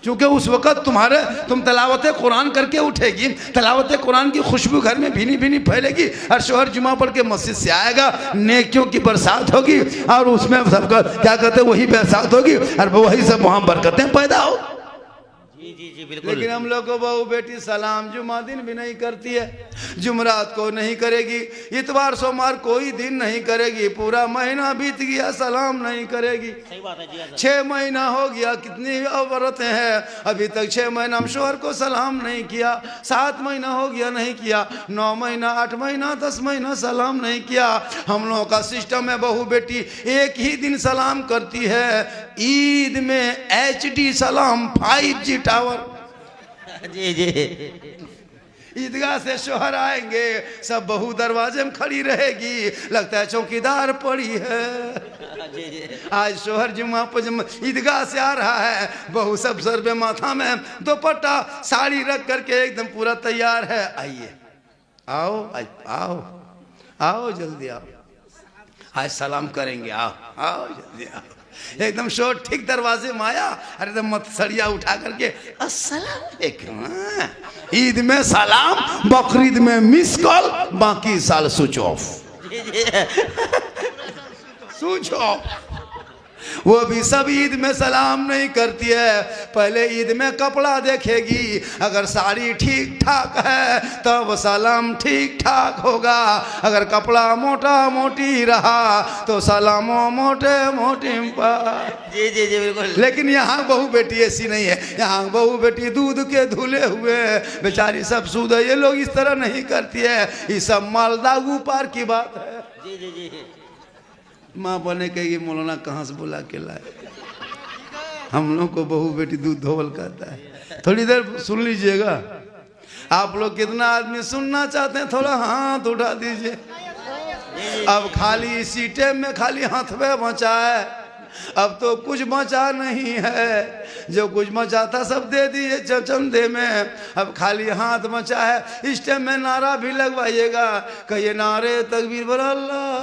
क्योंकि उस वक़्त तुम तलावत कुरान करके उठेगी, तलावत कुरान की खुशबू घर में भीनी भीनी फैलेगी, और शोहर जुमा पढ़ के मस्जिद से आएगा, नेकियों की बरसात होगी, और उसमें सबका क्या कहते हैं वही बरसात होगी, और वही सब वहाँ बरकतें पैदा हो। जी बिल्कुल। लेकिन हम लोग को बहू बेटी सलाम जुमा दिन भी नहीं करती है, जुमरात को नहीं करेगी, इतवार सोमवार कोई दिन नहीं करेगी, पूरा महीना बीत गया सलाम नहीं करेगी। सही बात है जी। 6 महीना हो गया, कितनी औरतें हैं अभी तक 6 महीना हम शोहर को सलाम नहीं किया, 7 महीना हो गया नहीं किया, 9 महीना 8 महीना 10 महीना सलाम नहीं किया। हम लोगों का सिस्टम है बहू बेटी एक ही दिन सलाम करती है, ईद में HD सलाम 5G टावर। जी जी। ईदगाह से शोहर आएंगे, सब बहू दरवाजे में खड़ी रहेगी, लगता है चौकीदार पड़ी है। जी जी। आज शोहर जुमा पर ईदगाह से आ रहा है, बहू सब सर पे माथा में दुपट्टा साड़ी रख करके एकदम पूरा तैयार है, आइए आओ आओ आओ जल्दी आओ, आज सलाम करेंगे, आओ आओ जल्दी आओ। एकदम शोर ठीक दरवाजे में आया, अरे एकदम मत-सरिया उठा करके अस्सलाम वालेकुम। ईद में सलाम, बकरीद में मिस कॉल, बाकी साल स्विच ऑफ। Switch off. वो भी सब ईद में सलाम नहीं करती है, पहले ईद में कपड़ा देखेगी, अगर साड़ी ठीक ठाक है तब सलाम ठीक ठाक होगा, अगर कपड़ा मोटा मोटी रहा तो सलामो मोटे मोटी पर। जी जी जी बिल्कुल। लेकिन यहाँ बहू बेटी ऐसी नहीं है, यहाँ बहू बेटी दूध के धुले हुए बेचारी सब शुद्ध है, ये लोग इस तरह नहीं करती है, ये सब मालदागू पार की बात है। जी जी जी। माँ बने कहेगी मौलाना कहाँ से बुला के लाए, हम लोग को बहू बेटी दूध धोवल कहता है। थोड़ी देर सुन लीजिएगा, आप लोग कितना आदमी सुनना चाहते हैं थोड़ा हाथ उठा दीजिए। अब खाली इसी टाइम में खाली हाथ में बचा है, अब तो कुछ बचा नहीं है, जो कुछ बचा था सब दे दिए चंदे में, अब खाली हाथ बचा है। इस टाइम में नारा भी लगवाइएगा, कहिए नारे तकबीर बर अल्लाह।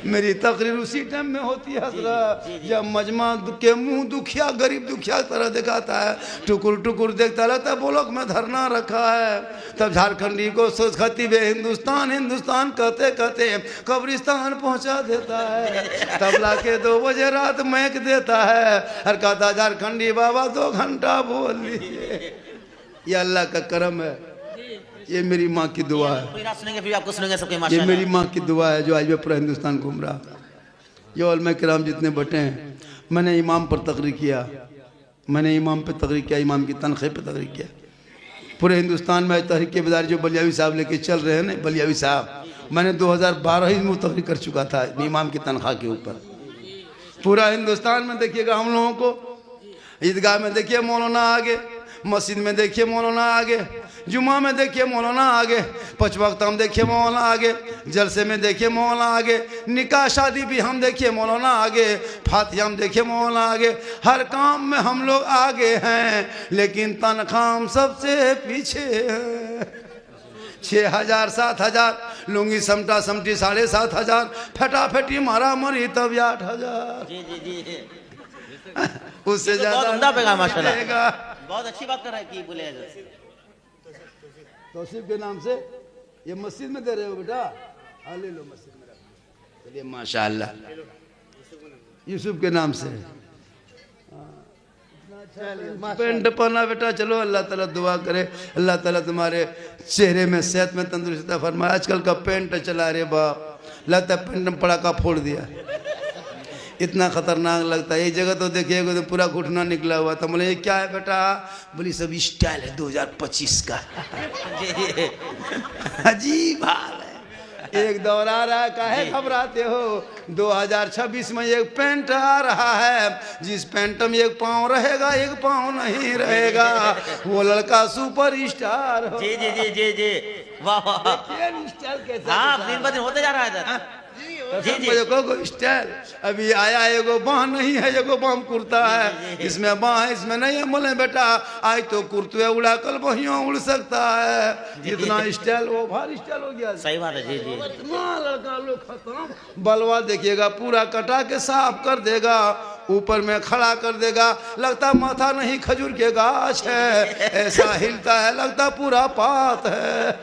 मेरी तकरीर उसी टाइम में होती है हजरत, जब मजमा के मुंह दुखिया गरीब दुखिया तरह दिखाता है, टुकुर टुकुर देखता रहता है बोलोक में धरना रखा है, तब झारखंडी को खतीब हिंदुस्तान हिंदुस्तान कहते कहते कब्रिस्तान पहुंचा देता है, तबला के 2 बजे रात महक देता है, हर कहता झारखंडी बाबा 2 घंटा बोल लीजिए। ये अल्लाह का करम है, ये मेरी माँ की दुआ है, सुनेंगे फिर आपको सुनेंगे सबके ये माशाल्लाह। मेरी माँ की दुआ है जो आज मैं पूरा हिंदुस्तान घूम रहा। ये उलमा किराम जितने बटे हैं, मैंने इमाम पर तकरीर किया, मैंने इमाम पे तकरीर किया, इमाम की तनख्वाह पे तकरीर किया। पूरे हिंदुस्तान में तहरीक बेदारी जो बलियावी साहब लेके चल रहे हैं ना, बलियावी साहब, मैंने 2012 में तकरीर कर चुका था इमाम की तनख्वाह के ऊपर। पूरा हिंदुस्तान में देखिएगा हम लोगों को, ईदगाह में देखिए मौलाना आगे, मस्जिद में देखिए मौलाना आगे, जुमा में देखिए मौलाना आगे, 5 वक्त हम देखिए मौलाना आगे, जलसे में देखिए मौलाना आगे, निकाह शादी भी हम देखिए मौलाना आगे, फातिहा हम देखिए मौलाना आगे, हर काम में हम लोग आगे हैं, लेकिन तनख्वाह हम सबसे पीछे हैं। 6000 7000 लुंगी समटा समटी 7500, फटाफटी मारा मरी तब 8000। जी जी जी। उससे बहुत ज्यादा उम्दा पैगाम माशाल्लाह, रहेगा। बहुत अच्छी बात कर रहा है कि बोले तौसीफ के नाम से ये मस्जिद में दे रहे हो बेटा, ले लो मस्जिद में रख, चलिए माशाअल्लाह यूसुफ के नाम से पेंट पहना बेटा, चलो अल्लाह ताला दुआ करे, अल्लाह ताला तुम्हारे चेहरे में सेहत में तंदुरुस्ती फरमाए। आजकल का पेंट चला रे बाप, लगता है पेंट में पड़ाका फोड़ दिया, इतना खतरनाक लगता है। एक जगह तो देखिएगा तो पूरा घुटना निकला हुआ था, बोले ये क्या है बेटा, बोली सब स्टाइल है 2025 का। अजीब हाल है, एक दौर आ रहा है, काहे घबराते हो, 2026 में एक पेंट आ रहा है, जिस पेंट में एक पाँव रहेगा एक पाँव नहीं रहेगा, वो लड़का सुपर स्टार हो। जी जी जी जी जी, वाह वाह। स्टाइल कैसा, हाँ दिन ब दिन होते जा रहा है जी जी। को स्टाइल अभी आया, एगो बाह नहीं है, एगो बाम कुर्ता है, इसमें बाह है इसमें नहीं है। बोले बेटा आज तो कुर्ते उड़ा कल बहियों उड़ सकता है, जितना स्टाइल वो भारी स्टाइल हो गया। सही बात है जी जी। इतना लड़का लोग खत्म, बलवा देखिएगा पूरा कटा के साफ कर देगा, ऊपर में खड़ा कर देगा, लगता माथा नहीं खजूर के गाछ है, ऐसा हिलता है लगता पूरा पात है।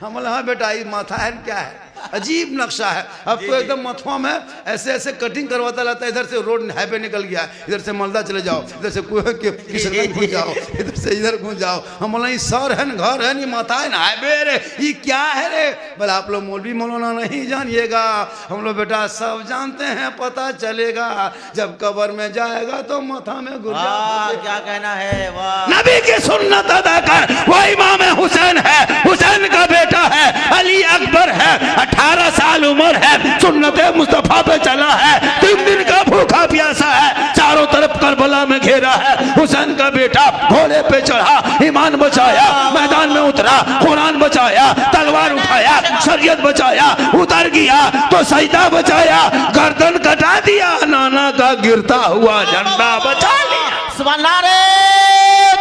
हम बोले हाँ बेटा ये माथा है क्या है, अजीब नक्शा है। अब तो एकदम मथुआ में ऐसे ऐसे कटिंग करवाता रहता है, इधर से रोड हाईवे निकल गया, इधर से मालदा चले जाओ, इधर से किशनगंज घुस जाओ, इधर से इधर घुस जाओ। हम बोला ये सर है न घर है न, ये माथा है न हाईवे रे, ये क्या है रे। बोले आप लोग मौलवी मौलाना नहीं जानिएगा, हम लोग बेटा सब जानते हैं, पता चलेगा जब कब्र में जाएगा तो माथा में घुस जाएगा। क्या कहना है, वाह। नबी की सुन्नत अदा कर, वो इमाम हुसैन है, हुसैन का बेटा है, अली अकबर है, 18 साल उम्र है, सुन्नत मुस्तफा पे चला है, 3 दिन का भूखा प्यासा है, चारों तरफ करबला में घेरा है। हुसैन का बेटा घोड़े पे चढ़ा, ईमान बचाया, मैदान में उतरा, कुरान बचाया, तलवार उठाया, शरीयत बचाया, उतर गया तो सजदा बचाया, गर्दन कटा दिया, नाना का गिरता हुआ झंडा बचा लिया। सुभान नारे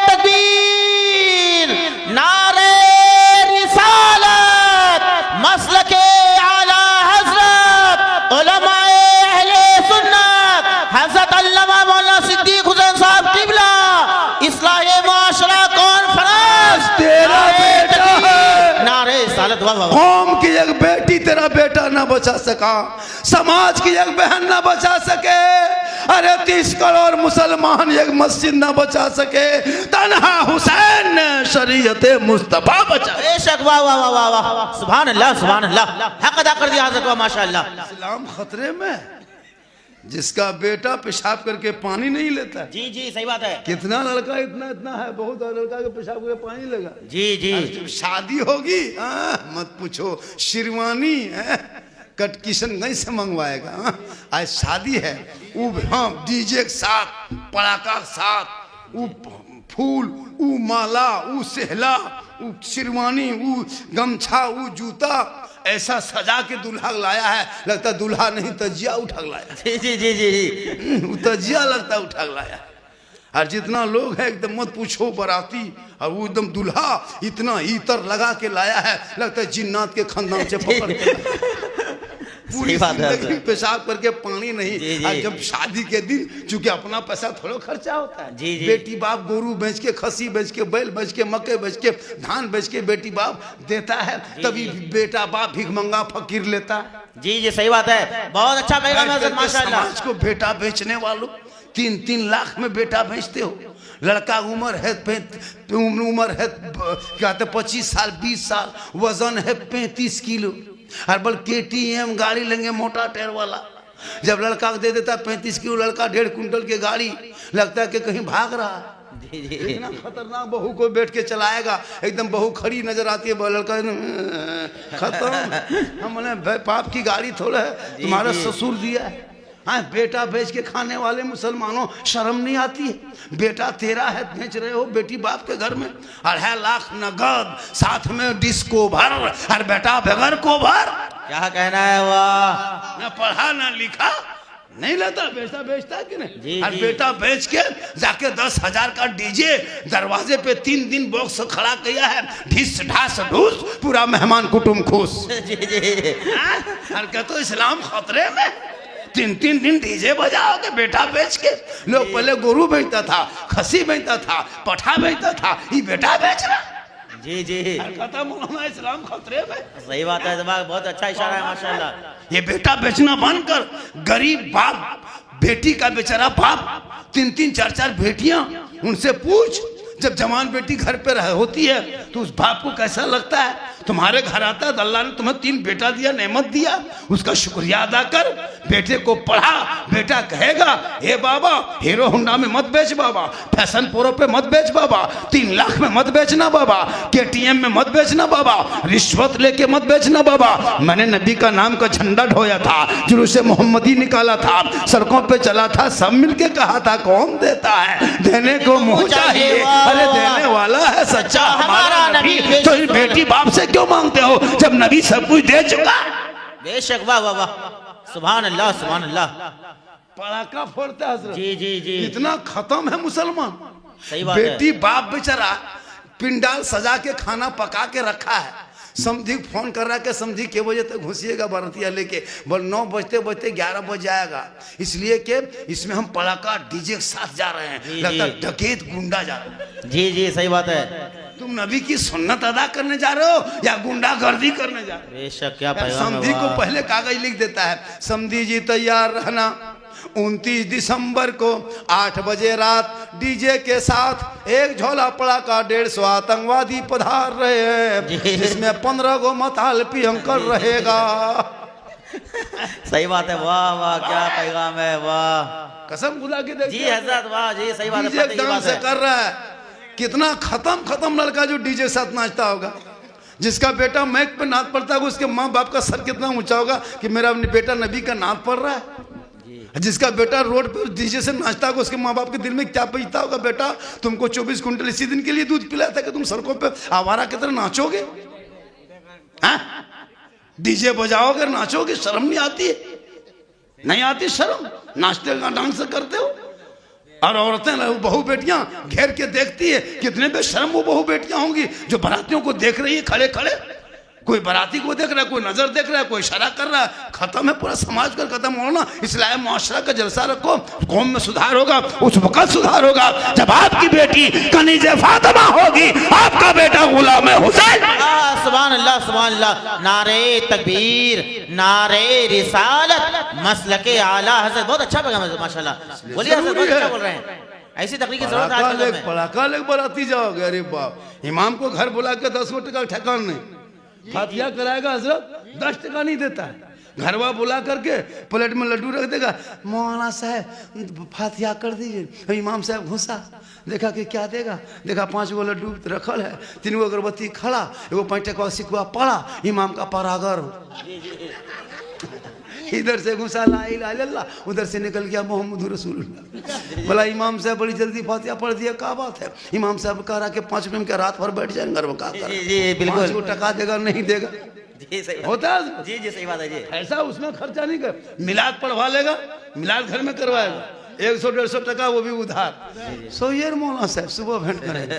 तकबीर, नारे रिसालत, मसलके आला हजरत उलमाए अहले सुन्नत हजरत अल्लामा मौलाना सिद्दीक हुसैन साहब किबला, इस्लाहे माशरा कॉन्फ्रेंस तेरा बेटा है। नारे रिसालत, वाह वाह। कौम की एक बेटी तेरा बेटा ना बचा सका, समाज की एक बहन ना बचा सके, अरे 30 करोड़ मुसलमान एक मस्जिद ना बचा सके, तन्हा हुसैन ने शरीयत मुस्तफा बचा। बेशक, वाह वाह वाह वाह वाह, सुभान अल्लाह सुभान अल्लाह, हक अदा कर दिया हजरत, वाह माशाअल्लाह। इस्लाम खतरे में, जिसका बेटा पेशाब करके पानी नहीं लेता है। जी जी सही बात है। कितना लड़का इतना इतना है, बहुत लड़का के पेशाब करके पानी लगा। जी जी जब शादी होगी मत पूछो, शेरवानी कट किशनगंज से मंगवाएगा। आज शादी है, वो हाँ डीजे के साथ, पड़ाका के साथ, वो फूल, वो माला, वो सेहला, वो शेरवानी, वो गमछा, वो जूता, ऐसा सजा के दूल्हा लाया है, लगता दूल्हा नहीं तजिया उठा लाया। जी जी जी जी, तजिया लगता उठा लाया। और जितना लोग है एकदम मत पूछो बाराती, और वो एकदम दूल्हा इतना इतर लगा के लाया है, लगता है जिन्नात के खानदान से पकड़ के। पूरी जिंदगी पेशाब करके पानी नहीं। और जब शादी के दिन, चूंकि अपना पैसा थोड़ा खर्चा होता है, जी जी। बेटी बाप गोरू बेच के, खसी बेच के, बैल बेच के, मक्के बेच के, धान बेच के बेटी बाप देता है, तभी बेटा बाप भिख मंगा फकीर लेता है। जी जी सही बात है, बहुत अच्छा पैगाम माशाअल्लाह। समाज को बेटा बेचने वालों 3-3 लाख में बेटा बेचते हो। लड़का उम्र है कहते 25 साल 20 साल, वजन है 35 किलो, हर बल KTM गाड़ी लेंगे मोटा टायर वाला। जब लड़का को दे देता है 35 किलो, लड़का 1.5 कुंटल की गाड़ी, लगता है कि कहीं भाग रहा है। इतना खतरनाक बहू को बैठ के चलाएगा, एकदम बहू खड़ी नजर आती है, लड़का खत्म। हम बोले भाई बाप की गाड़ी थोड़ा है, तुम्हारा ससुर दिया है। हाँ, बेटा बेच के खाने वाले मुसलमानों, शर्म नहीं आती है? बेटा तेरा है, बेच रहे हो बेटी बाप के घर में, 2.5 लाख नगद, साथ में डिस्को भर, और बेटा बगैर को भर। क्या कहना है, वाह। न पढ़ा न लिखा, नहीं लेता, बेचता बेचता कि नहीं? जी, और जी। बेटा बेच के जाके 10,000 का डीजे दरवाजे पे 3 दिन बॉक्स खड़ा किया है, ढिस ढास ढूस, पूरा मेहमान कुटुम खुश। जी जी, और क्या तो इस्लाम खतरे में, 3-3 दिन डीजे बजाओगे बेटा बेच के। लोग पहले गोरू बेचता था, खसी बेचता था, पठा बेचता था, ये बेटा बेच रहा। जी जी खत्म होना, इस्लाम खतरे में। सही बात है, बहुत अच्छा इशारा है माशाअल्लाह। ये बेटा बेचना बंद कर। गरीब बाप, बेटी का बेचारा बाप, 3-3 4-4 बेटियां, उनसे पूछ, जब जवान बेटी घर पे होती है तो उस बाप को कैसा लगता है? तुम्हारे घर आता है, अल्लाह ने तुम्हें 3 बेटा दिया, नेमत दिया, उसका शुक्रिया अदा कर। बेटे को पढ़ा, बेटा कहेगा हे बाबा हीरो होंडा में मत बेच बाबा, फैशन प्रो पे मत बेच बाबा, 3 लाख में मत बेचना बाबा, KTM में मत बेचना बाबा, रिश्वत लेके मत बेचना बाबा। मैंने नबी का नाम का झंडा ढोया था, जुलूस मोहम्मदी निकाला था, सड़कों पे चला था, सब मिलके कहा था कौन देता है, देने को मुंह चाहिए, अरे देने वाला है सच्चा हमारा नबी। तो इस बेटी बाप से क्यों मांगते हो जब नबी सब कुछ दे चुका? बेशक, वाह वाह वाह, सुभान अल्लाह सुभान अल्लाह। पड़ाका फोड़ता है जी जी जी, इतना खत्म है मुसलमान। सही बात है। बेटी बाप बेचारा पिंडाल सजा के खाना पका के रखा है, समझी फोन कर रहा है कि समझी के बजे तक घुसिएगा बारातिया लेके, बोल 9 बजते बजते 11 बज जाएगा, इसलिए कि इसमें हम पड़ाका डीजे के साथ जा रहे हैं, लगता है डकैत गुंडा जा रहे हैं। जी जी सही बात है। तुम नबी की सुन्नत अदा करने जा रहे हो या गुंडागर्दी करने जा रहे हो? बेशक क्या पैगाम है। समझी को पहले कागज लिख देता है, समझी जी तैयार रहना, 29 दिसंबर को 8 बजे रात डीजे के साथ एक झोला पड़ाका 150 आतंकवादी पधार रहे हैं, जिसमें 15 गो मतालपी अंकल रहेगा। सही बात है। वाह वाह क्या पैगाम है, वाह कसम खुदा के देख जी हजरत, वाह जी सही बात है। डीजे पते की एकदम बात से है। कर रहा है, कितना खत्म लड़का जो डीजे साथ नाचता होगा, जिसका बेटा मैक पे नाच पड़ता है, उसके माँ बाप का सर कितना ऊंचा होगा कि मेरा बेटा नबी का नाच पढ़ रहा है। जिसका बेटा रोड पर डीजे से नाचता होगा, उसके माँ बाप के दिल में क्या बीतता होगा, बेटा तुमको 24 कुंटल इसी दिन के लिए दूध पिलाया था कि तुम सड़कों पे आवारा की तरह नाचोगे, डीजे बजाओगे नाचोगे, शर्म नहीं आती है? नहीं आती शर्म? नाचते डांस करते हो, और औरतें बहू बेटियां घेर के देखती है, कितने बेशर्म वो बहू बेटियां होंगी जो बारातियों को देख रही है खड़े खड़े। कोई बाराती को देख रहा है, कोई नजर देख रहा है, कोई इशारा कर रहा है, खत्म है पूरा समाज का, खत्म होना। इस्लाम मुआशरा का जलसा रखो, कौम में सुधार होगा, उस वक्त सुधार होगा जब आपकी बेटी कनीज़े फातिमा होगी, आपका बेटा गुलाम हुसैन। सुभान अल्लाह सुभान अल्लाह। नारे तकबीर, नारे रिसालत, मसलके आला हज़रत। बहुत अच्छा पैगाम है माशाल्लाह। बोलिए हज़रत, बहुत अच्छा बोल रहे हैं। ऐसी तकरीर की जरूरत है। पड़ाका लेके बाराती जाओगे, अरे बाप, इमाम को घर बुला के 10 टका ठेकान नहीं, फातिहा कराएगा हजरत 10 टका नहीं देता है, घरवा बुला करके प्लेट में लड्डू रख देगा, मौलाना साहब फातिहा कर दीजिए। इमाम साहब घुसा, देखा कि क्या देगा, देखा 5 गो लड्डू रखल है, 3 गो अगरबत्ती खड़ा, एगो 5 टका सिक्का पड़ा, इमाम का परागर। इधर से घुसा ला इलाहा इल्लल्लाह, उधर से निकल गया मोहम्मद रसूलुल्लाह। बोला इमाम साहब बड़ी जल्दी फातिहा पढ़ दिया, क्या बात है? इमाम साहब कह रहा कि 5 मिनट के रात भर बैठ जाएंगे घर में, क्या जी बिल्कुल। 5 टका देगा नहीं देगा, जी सही होता है जी जी सही बात है जी। ऐसा उसमें खर्चा नहीं कर, मिलाद पढ़वा लेगा, मिलाद घर में करवाएगा, 100-150 टका वो भी उधार। सोइए मौलाना साहब सुबह भेंट करेंगे,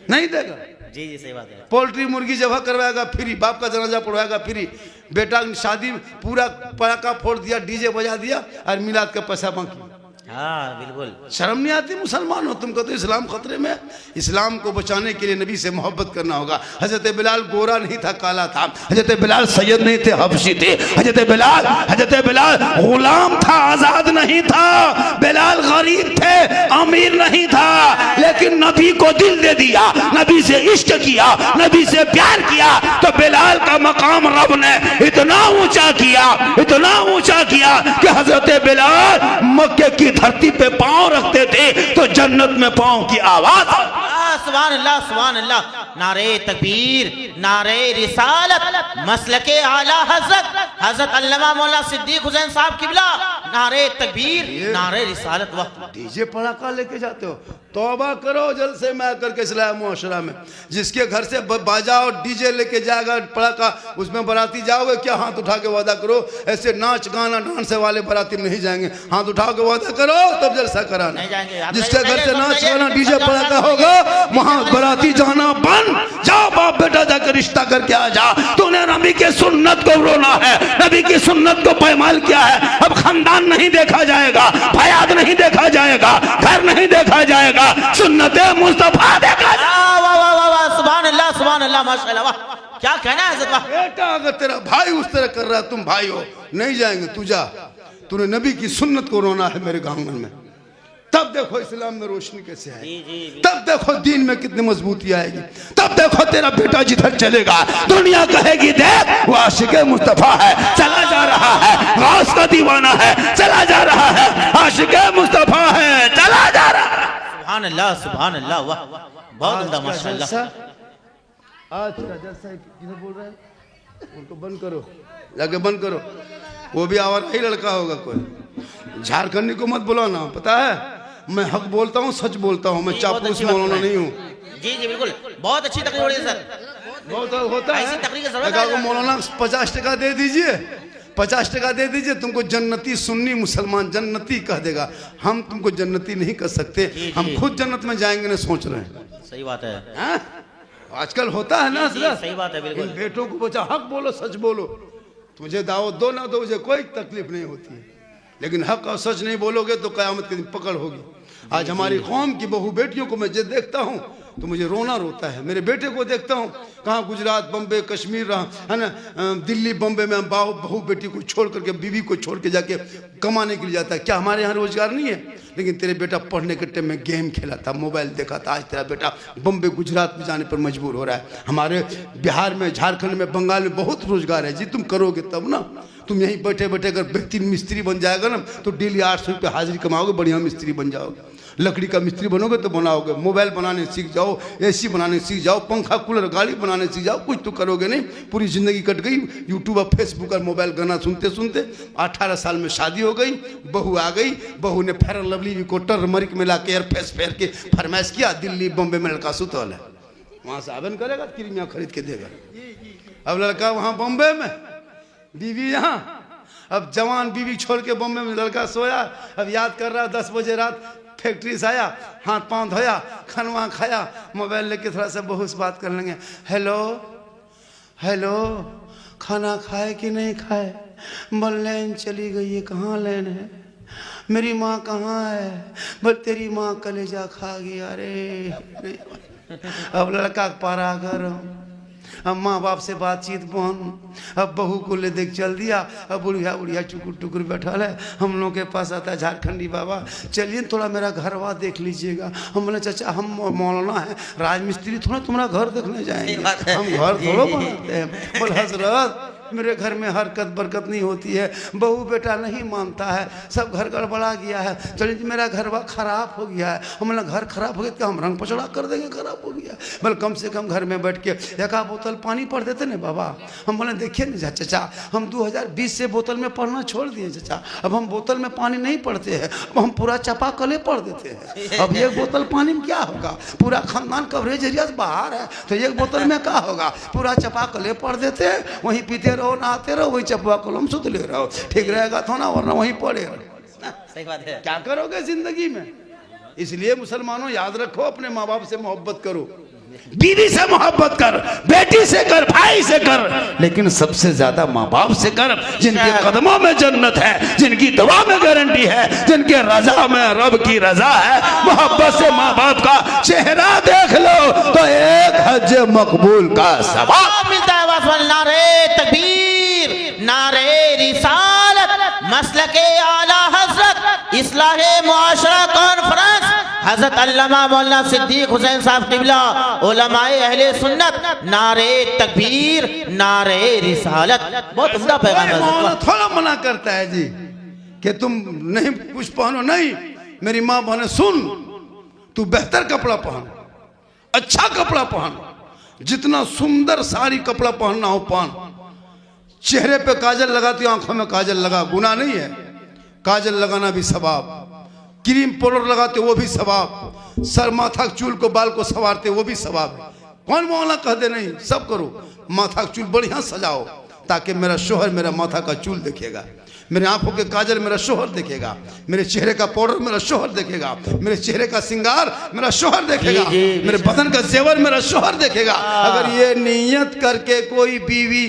नहीं देगा। जी जी सही बात है। पोल्ट्री मुर्गी जबा करवाएगा फ्री, बाप का जनाजा पढ़वाएगा फ्री, बेटा की शादी पूरा पटाखा फोड़ दिया, डीजे बजा दिया, और मिलाद का पैसा बाकी। हाँ बिल्कुल। शर्म नहीं आती? मुसलमान हो तुमको तो इस्लाम खतरे में। इस्लाम को बचाने के लिए नबी से मोहब्बत करना होगा। हजरत बिलाल गोरा नहीं था, काला था। हजरत बिलाल सैयद नहीं थे, हबशी थे। हजरत बिलाल गुलाम था, आजाद नहीं था। बिलाल गरीब थे, अमीर नहीं था, लेकिन नबी को दिल दे दिया, नबी से इश्क किया, नबी से प्यार किया, तो बिलाल का मकाम रब ने इतना ऊंचा किया कि हजरत बिलाल मक्के की धरती पे पांव रखते थे तो जन्नत में पांव की आवाज। सुभान अल्लाह सुभान अल्लाह। नारे तकबीर, नारे रिसालत, मसलके आला हजरत अल्लामा मौलाना सिद्दीक हुसैन साहब किबला। नारे तकबीर, नारे रिसालत। वाह, डीजे पड़ाका लेके जाते हो, तौबा करो जलसे में आकर के इस्लाम मुआशरा में। जिसके घर से बाजा और डीजे लेके जाएगा पड़ाका, उसमें बाराती जाओगे क्या? हाथ उठा के वादा करो, ऐसे नाच गाना डांस वाले बाराती नहीं जाएंगे। हाथ उठा के वादा करो तब जलसा कराना। जिसके घर से नाच गाना डीजे पड़ाका होगा, वहां बाराती जाना बंद। जाओ बाप बेटा जाकर रिश्ता करके आ जा। तूने नबी के सुन्नत को रोना है, नबी की सुन्नत को पैमाल किया है। अब खानदान नहीं देखा जाएगा, फयाद नहीं देखा जाएगा, घर नहीं देखा जाएगा, सुन्नते मुस्तफा देखा। वाह वाह वाह वाह, सुभान अल्लाह माशाअल्लाह। वाह, क्या कहना है हज़रत। वाह बेटा, अगर तेरा भाई उस तरह कर रहा है, तुम भाई हो, नहीं जाएंगे, तू जा। तूने नबी की सुन्नत को रोना है मेरे गांव में, तब देखो इस्लाम में रोशनी कैसे आएगी, तब देखो दीन में कितनी मजबूती आएगी, तब देखो तेरा बेटा जिधर चलेगा दुनिया कहेगी देख वो आशिक़े मुस्तफा है, चला जा रहा है, गौस का दीवाना है, चला जा रहा है, आशिक़े मुस्तफा है, चला जा रहा है। सुभान अल्लाह। वाह, बहुत उम्दा माशाअल्लाह। आज का जलसा किधर बोल रहा है, उनको बंद करो, जाके बंद करो। वो भी आवारा ही लड़का होगा कोई। झारखंडी को मत बुलाना, पता है मैं हक बोलता हूँ, सच बोलता हूँ, मैं चापलूस मौलाना नहीं हूँ। जी जी बिल्कुल, बहुत अच्छी तकरीर हो रही है सर। बहुत होता है, ऐसी तकरीर की जरूरत है। मौलाना 50 टका दे दीजिए, 50 टका दे दीजिए, तुमको जन्नती सुन्नी मुसलमान जन्नती कह देगा। हम तुमको जन्नती नहीं कर सकते, हम खुद जन्नत में जाएंगे ना सोच रहे हैं। सही बात है। आजकल होता है ना जी, हजरत। सही बात है, बिल्कुल। इन बेटों को बचा हक बोलो, सच बोलो, तुझे दावत दो ना दो मुझे कोई तकलीफ नहीं होती है, लेकिन हक और सच नहीं बोलोगे तो कयामत के दिन पकड़ होगी। आज हमारी कौम की बहू बेटियों को मैं जब देखता हूँ तो मुझे रोना रोता है। मेरे बेटे को देखता हूँ, कहाँ गुजरात, बम्बे, कश्मीर रहा है ना, दिल्ली, बम्बे में बहू बेटी को छोड़ करके, बीवी को छोड़ के जाके कमाने के लिए जाता है। क्या हमारे यहाँ रोजगार नहीं है? लेकिन तेरे बेटा पढ़ने के टाइम में गेम खेला था, मोबाइल देखा था, आज तेरा बेटा बम्बे, गुजरात में जाने पर मजबूर हो रहा है। हमारे बिहार में, झारखंड में, बंगाल में बहुत रोजगार है जी, तुम करोगे तब ना। तुम यहीं बैठे बैठे अगर बेहतरीन मिस्त्री बन जाएगा ना तो डेली 800 रुपये हाजिरी कमाओगे, बढ़िया मिस्त्री बन जाओगे। लकड़ी का मिस्त्री बनोगे तो बनाओगे, मोबाइल बनाने सीख जाओ, एसी बनाने सीख जाओ, पंखा कूलर गाड़ी बनाने सीख जाओ, कुछ तो करोगे नहीं। पूरी ज़िंदगी कट गई यूट्यूब और फेसबुक और मोबाइल गाना सुनते सुनते। 18 साल में शादी हो गई, बहू आ गई, बहू ने फेयर लवली को टर्मरिक मिला के एयरफेस फेयर के फरमाइश किया, दिल्ली बम्बे में लड़का सुतल है, वहाँ से आवेदन करेगा, क्रीमिया खरीद के देगा। अब लड़का वहाँ बम्बे में, बीवी यहाँ। अब जवान बीवी छोड़ के बम्बे में लड़का सोया, अब याद कर रहा 10 बजे रात फैक्ट्री से आया, हाथ पांव धोया, खानवा खाया, मोबाइल लेके थोड़ा सा बहू से बात कर लेंगे। हेलो हेलो, खाना खाए कि नहीं खाए? बोल लेन चली गई है। कहाँ लेन है? मेरी माँ कहाँ है? बोल तेरी माँ कलेजा खा गई। अरे अब लड़का पारा गरम, अब माँ बाप से बातचीत बंद, अब बहू को ले देख चल दिया। अब बुढ़िया बुढ़िया टुकुर टुकुर बैठा है, हम लोग के पास आता है झारखंडी बाबा, चलिए थोड़ा मेरा घरवा देख लीजिएगा। हम बोले चाचा हम मौलाना है, राजमिस्त्री, थोड़ा तुम्हारा घर देखने जाएंगे, हम घर थोड़ा बनाते हैं। बोल हजरत मेरे घर में हरकत बरकत नहीं होती है, बहू बेटा नहीं मानता है, सब घर गड़बड़ा गया है, चलिए मेरा घर खराब हो गया है। हम बोला घर खराब हो गया क्या हम रंग पचड़ा कर देंगे? खराब हो गया बोले कम से कम घर में बैठ के एक बोतल पानी पढ़ देते ना बाबा। हम बोले देखिए ना चाचा, हम 2020 से बोतल में पढ़ना छोड़ दिए चाचा, अब हम बोतल में पानी नहीं पढ़ते हैं, अब हम पूरा चापाकले पढ़ देते हैं। अब एक बोतल पानी में क्या होगा? पूरा खानदान कवरेज एरिया से बाहर है तो एक बोतल में क्या होगा? पूरा चापाकले पढ़ देते हैं, वहीं पीते रहो, नहाते रहो, वही चपवा कलम सुध ले रहो, ठीक रहेगा तो ना, वरना वहीं पड़े रहो। सही बात है। क्या करोगे जिंदगी में? इसलिए मुसलमानों याद रखो, अपने माँ बाप से मोहब्बत करो, बीवी से मोहब्बत कर, बेटी से कर, भाई से कर, लेकिन सबसे ज्यादा माँ बाप से कर, जिनके कदमों में जन्नत है, जिनकी दुआ में गारंटी है, जिनके रजा में रब की रजा है। मोहब्बत से माँ बाप का चेहरा देख लो तो एक हज मकबूल का सवाब मिलता है। नारे तकबीर, नारे रिसालत, मसलके आला हजरत, इस्लाहे मुआशरा कॉन्फ्रेंस, हजरत अल्लामा मौलाना सिद्दीक हुसैन साहब किबला, उलमाए अहले सुन्नत, नारे तकबीर, नारे रिसालत। बहुत उम्दा पैगाम है। थोड़ा मना करता है जी कि तुम नहीं कुछ पहनो, नहीं, मेरी माँ बहने सुन, तू बेहतर कपड़ा पहन, अच्छा कपड़ा पहन, जितना सुंदर साड़ी कपड़ा पहनना हो पहन। चेहरे पे काजल लगाती, आंखों में काजल लगा, गुनाह नहीं है, काजल लगाना भी सवाब, क्रीम पाउडर लगाते वो भी सवाब, सर माथा चूल को बाल को संवारते वो भी सवाब है। कौन मौला कह दे नहीं? सब करो, माथा चूल बढ़िया सजाओ ताकि मेरा शोहर मेरा माथा का चूल देखेगा, मेरे आंखों के काजल मेरा शोहर देखेगा, मेरे चेहरे का पाउडर मेरा शोहर देखेगा, मेरे चेहरे का सिंगार मेरा शोहर देखेगा, मेरे बदन का जेवर मेरा शोहर देखेगा। अगर ये नियत करके कोई बीवी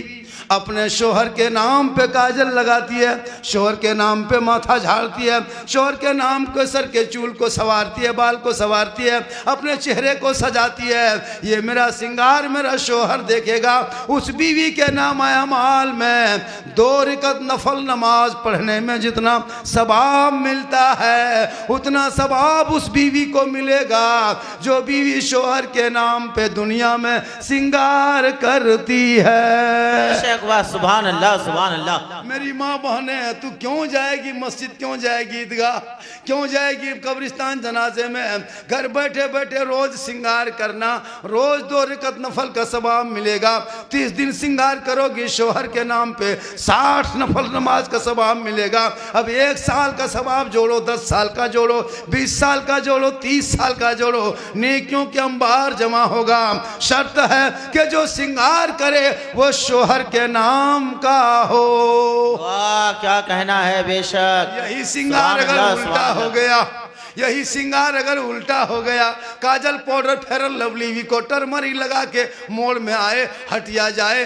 अपने शोहर के नाम पे काजल लगाती है, शोहर के नाम पे माथा झाड़ती है, शोहर के नाम को सर के चूल को संवारती है, बाल को संवारती है, अपने चेहरे को सजाती है, ये मेरा सिंगार मेरा शोहर देखेगा। उस बीवी के नाम अमाल में 2 रकात नफल नमाज पढ़ने में जितना सवाब मिलता है उतना सवाब उस बीवी को मिलेगा जो बीवी शोहर के नाम पे दुनिया में सिंगार करती है। सुभान अल्लाह, सुभान अल्लाह। मेरी माँ बहने, तू क्यों जाएगी मस्जिद, क्यों जाएगी ईदगाह, क्यों जाएगी कब्रिस्तान जनाजे में? घर बैठे बैठे रोज सिंगार करना, रोज 2 रकात नफल का सवाब मिलेगा। 30 दिन सिंगार करोगी शोहर के नाम पे 60 नफल नमाज का सवाब मिलेगा। अब 1 साल का सवाब जोड़ो, 10 साल का जोड़ो, 20 साल का जोड़ो, 30 साल का जोड़ो, नेकियों के अंबार जमा होगा। शर्त है कि जो सिंगार करे वो शोहर के नाम का हो। वाह क्या कहना है, बेशक। यही सिंगार अगर उल्टा हो गया, यही सिंगार अगर उल्टा हो गया, काजल पाउडर फेरन लवली विको टर्मरी लगा के मोड़ में आए हटिया जाए।